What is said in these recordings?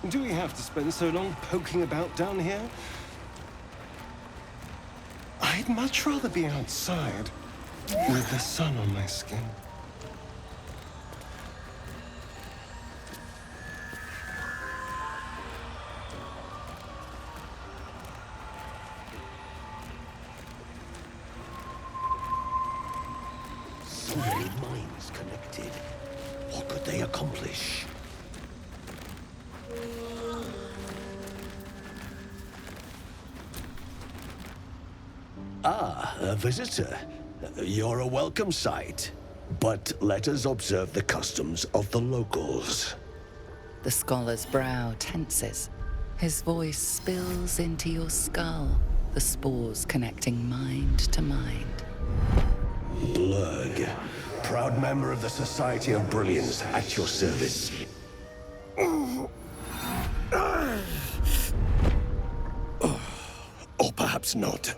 Do we have to spend so long poking about down here? I'd much rather be outside, with the sun on my skin. So many minds connected. What could they accomplish? Ah, a visitor. You're a welcome sight. But let us observe the customs of the locals. The scholar's brow tenses. His voice spills into your skull, the spores connecting mind to mind. Blurg, proud member of the Society of Brilliance, at your service. Or perhaps not.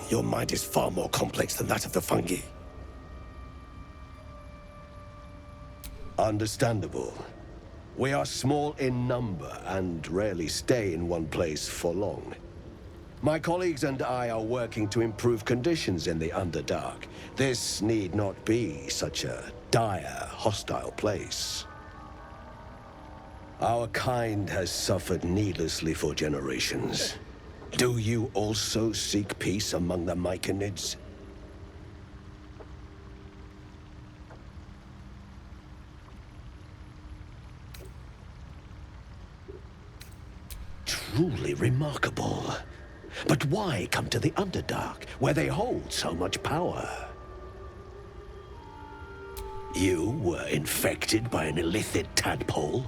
Your mind is far more complex than that of the fungi. Understandable. We are small in number and rarely stay in one place for long. My colleagues and I are working to improve conditions in the Underdark. This need not be such a dire, hostile place. Our kind has suffered needlessly for generations. Do you also seek peace among the Myconids? Truly remarkable. But why come to the Underdark, where they hold so much power? You were infected by an illithid tadpole?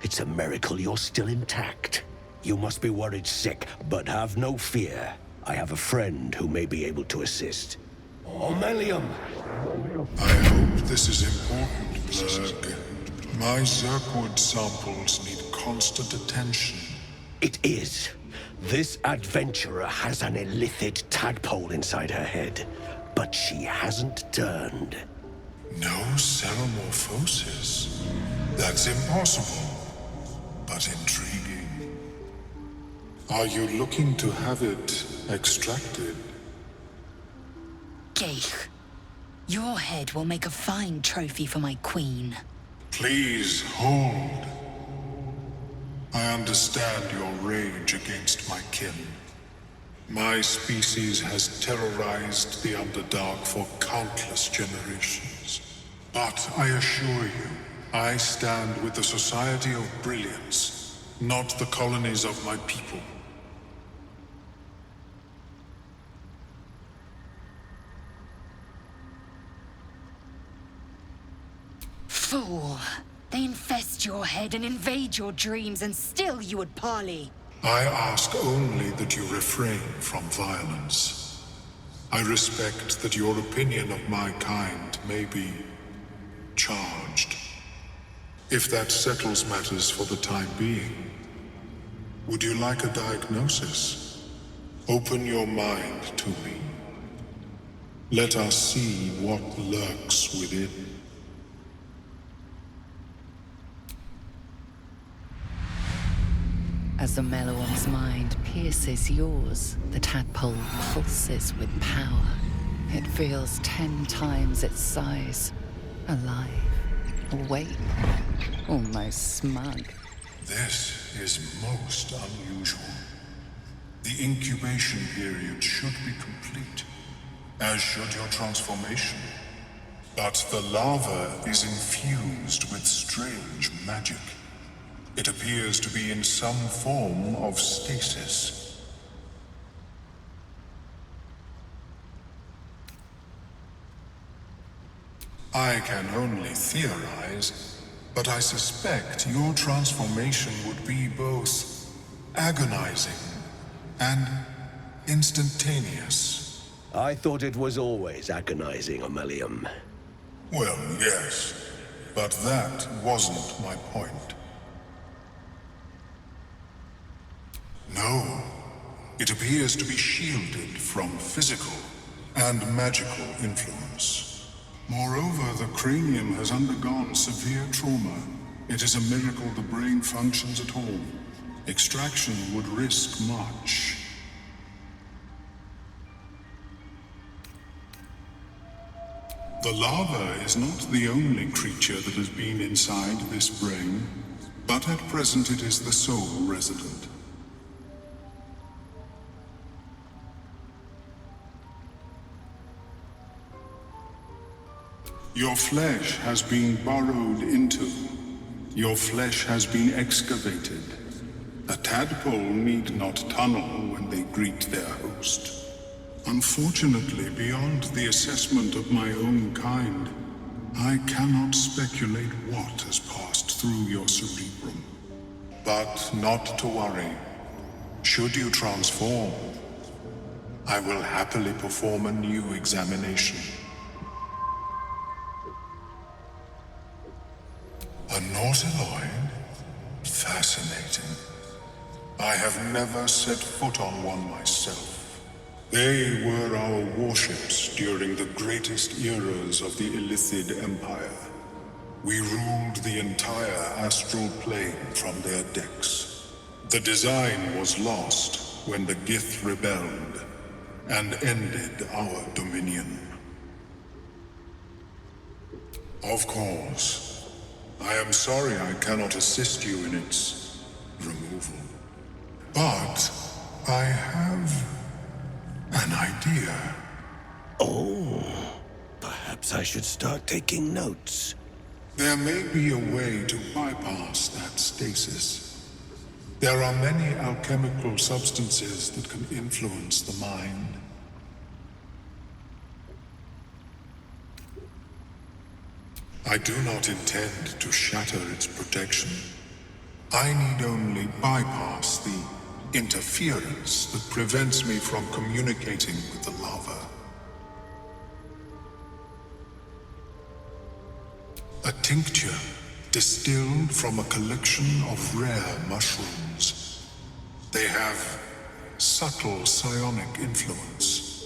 It's a miracle you're still intact. You must be worried sick, but have no fear. I have a friend who may be able to assist. Omellum! I hope this is important, Blurg. My Zirkwood samples need constant attention. It is. This adventurer has an illithid tadpole inside her head, but she hasn't turned. No ceremorphosis? That's impossible, but intriguing. Are you looking to have it extracted? Geich, your head will make a fine trophy for my queen. Please hold. I understand your rage against my kin. My species has terrorized the Underdark for countless generations. But I assure you, I stand with the Society of Brilliance, not the colonies of my people. Fool! They infest your head and invade your dreams, and still you would parley. I ask only that you refrain from violence. I respect that your opinion of my kind may be charged. If that settles matters for the time being, would you like a diagnosis? Open your mind to me. Let us see what lurks within. As Omellum's mind pierces yours, the tadpole pulses with power. It feels 10 times its size. Alive, awake, almost smug. This is most unusual. The incubation period should be complete, as should your transformation. But the larva is infused with strange magic. It appears to be in some form of stasis. I can only theorize, but I suspect your transformation would be both agonizing and instantaneous. I thought it was always agonizing, Omellum. Well, yes, but that wasn't my point. No, it appears to be shielded from physical and magical influence. Moreover, the cranium has undergone severe trauma. It is a miracle the brain functions at all. Extraction would risk much. The larva is not the only creature that has been inside this brain, but at present it is the sole resident. Your flesh has been burrowed into. Your flesh has been excavated. A tadpole need not tunnel when they greet their host. Unfortunately, beyond the assessment of my own kind, I cannot speculate what has passed through your cerebrum. But not to worry. Should you transform, I will happily perform a new examination. A Nautiloid? Fascinating. I have never set foot on one myself. They were our warships during the greatest eras of the Illithid Empire. We ruled the entire astral plane from their decks. The design was lost when the Gith rebelled and ended our dominion. Of course, I am sorry I cannot assist you in its removal. But I have an idea. Oh, perhaps I should start taking notes. There may be a way to bypass that stasis. There are many alchemical substances that can influence the mind. I do not intend to shatter its protection. I need only bypass the interference that prevents me from communicating with the lava. A tincture distilled from a collection of rare mushrooms. They have subtle psionic influence.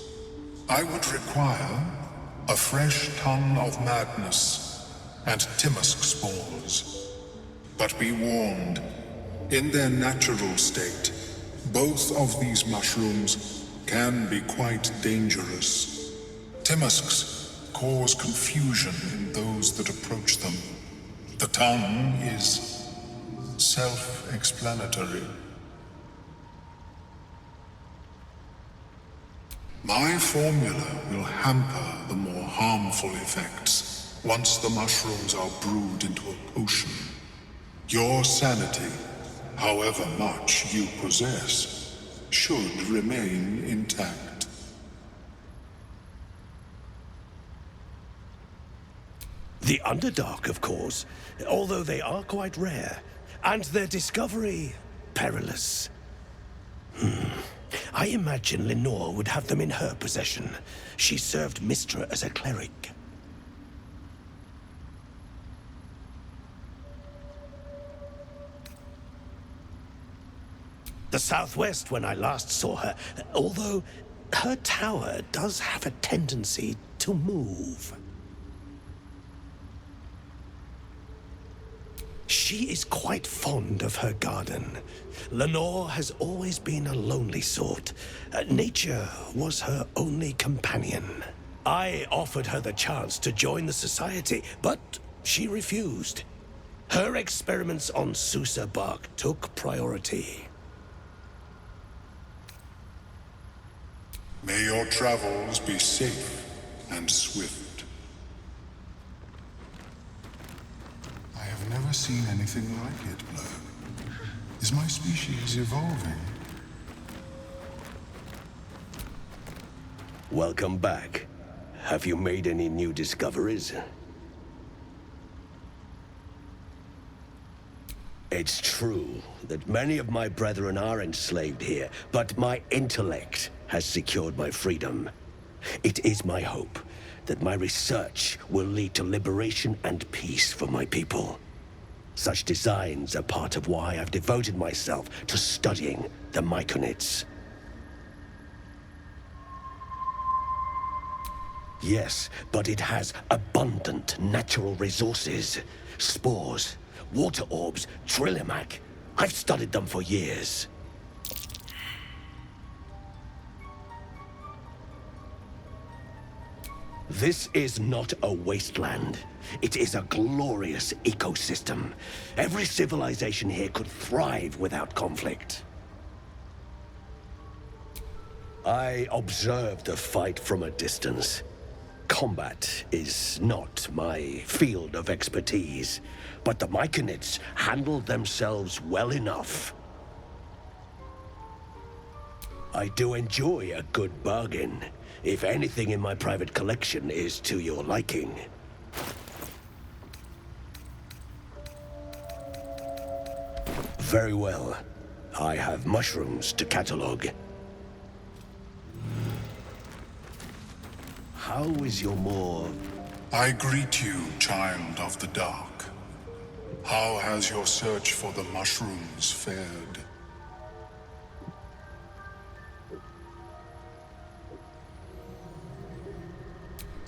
I would require a fresh ton of madness and Timusk spores. But be warned, in their natural state, both of these mushrooms can be quite dangerous. Timusks cause confusion in those that approach them. The tongue is self-explanatory. My formula will hamper the more harmful effects once the mushrooms are brewed into a potion. Your sanity, however much you possess, should remain intact. The Underdark, of course, although they are quite rare, and their discovery perilous. I imagine Lenore would have them in her possession. She served Mystra as a cleric. The southwest when I last saw her, although her tower does have a tendency to move. She is quite fond of her garden. Lenore has always been a lonely sort. Nature was her only companion. I offered her the chance to join the society, but she refused. Her experiments on Susa bark took priority. May your travels be safe and swift. I have never seen anything like it, Blurg. Is my species evolving? Welcome back. Have you made any new discoveries? It's true that many of my brethren are enslaved here, but my intellect has secured my freedom. It is my hope that my research will lead to liberation and peace for my people. Such designs are part of why I've devoted myself to studying the Myconids. Yes, but it has abundant natural resources. Spores, water orbs, Trillimac. I've studied them for years. This is not a wasteland. It is a glorious ecosystem. Every civilization here could thrive without conflict. I observed the fight from a distance. Combat is not my field of expertise, but the Myconids handled themselves well enough. I do enjoy a good bargain, if anything in my private collection is to your liking. Very well. I have mushrooms to catalog. How is your more... I greet you, child of the dark. How has your search for the mushrooms fared?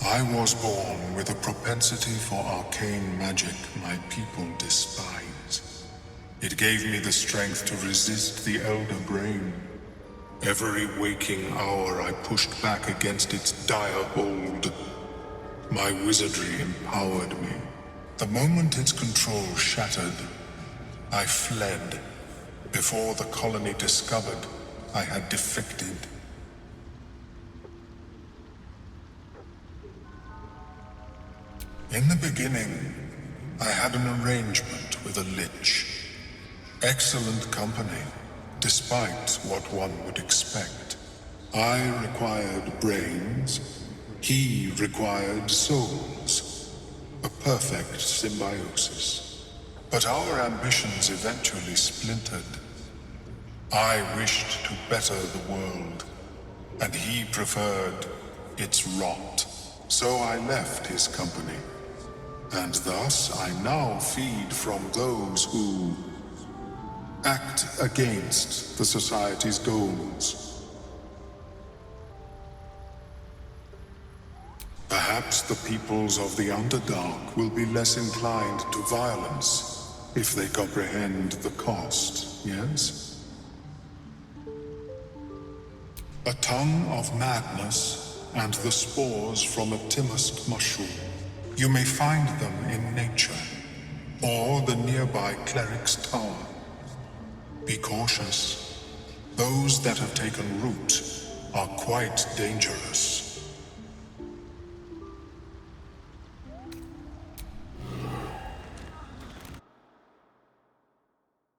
I was born with a propensity for arcane magic my people despise. It gave me the strength to resist the Elder Brain. Every waking hour I pushed back against its dire hold. My wizardry empowered me. The moment its control shattered, I fled. Before the colony discovered I had defected. In the beginning, I had an arrangement with a lich. Excellent company, despite what one would expect. I required brains, he required souls. A perfect symbiosis. But our ambitions eventually splintered. I wished to better the world, and he preferred its rot. So I left his company. And thus I now feed from those who act against the Society's goals. Perhaps the peoples of the Underdark will be less inclined to violence if they comprehend the cost, yes? A tongue of madness and the spores from a Timust mushroom. You may find them in nature, or the nearby cleric's tower. Be cautious. Those that have taken root are quite dangerous.